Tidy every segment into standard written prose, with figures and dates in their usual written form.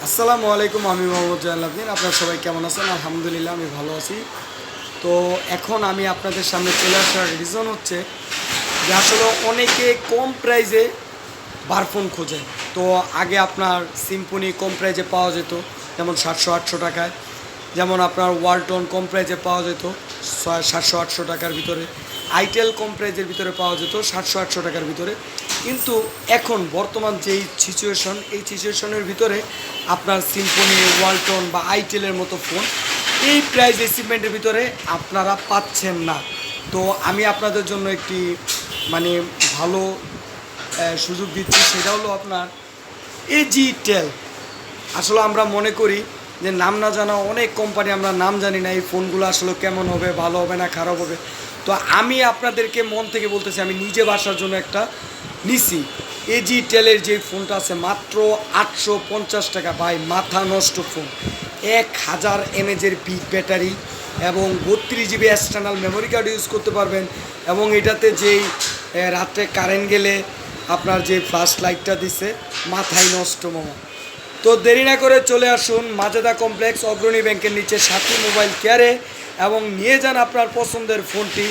আসসালামু আলাইকুম, আমি মোহাম্মদ জাহান আবদিন। আপনারা সবাই কেমন আছেন? আলহামদুলিল্লাহ আমি ভালো আছি। তো এখন আমি আপনাদের সামনে চলে আসার রিজন হচ্ছে যে আসলে অনেকে কম প্রাইজে বারফোন খোঁজে। তো আগে আপনার সিম্ফনি কম প্রাইজে পাওয়া যেত, যেমন 700-800 টাকায়। যেমন আপনার ওয়ালটন কম প্রাইজে পাওয়া যেত 700-800 টাকার ভিতরে। আইটেল কম প্রাইজের ভিতরে পাওয়া যেত 700-800 টাকার ভিতরে। কিন্তু এখন বর্তমান যেই সিচুয়েশন, এই সিচুয়েশনের ভিতরে আপনার সিম্ফনি, ওয়ালটন বা আইটেলের মতো ফোন এই প্রাইস এসিপমেন্টের ভিতরে আপনারা পাচ্ছেন না। তো আমি আপনাদের জন্য একটি মানে ভালো সুযোগ দিচ্ছি, সেটা হলো আপনার এজি টেল। আসলে আমরা মনে করি যে নাম না জানা অনেক কোম্পানি, আমরা নাম জানি না এই ফোনগুলো আসলে কেমন হবে, ভালো হবে না খারাপ হবে। তো আমি আপনাদেরকে মন থেকে বলতেছি, আমি নিজে বাসার জন্য একটা নিছি। এজি টেলের যে ফোনটা আছে মাত্র 850 টাকা। ভাই মাথা নষ্ট ফোন, 1000 এমএজের বিগ ব্যাটারি এবং 32 GB external memory card use করতে পারবেন। এবং এটাতে যেই রাত্রে কারেন্ট গেলে আপনার যে ফ্ল্যাশ লাইটটা দিছে, মাথায় নষ্ট মামা। তো দেরি না করে চলে আসুন মাজেদা কমপ্লেক্স অগ্রণী ব্যাংকের নিচে সাথী মোবাইল কেয়ারে এবং নিয়ে যান আপনার পছন্দের ফোনটি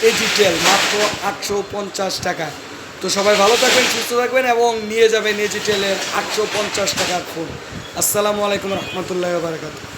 এজি টেল মাত্র 850 টাকায়। তো সবাই ভালো থাকবেন, সুস্থ থাকবেন এবং নিয়ে যাবেন এজি টেলের 850 টাকার ফোন। আসসালামু আলাইকুম রহমতুল্লাহি ওয়া বারাকাতুহু।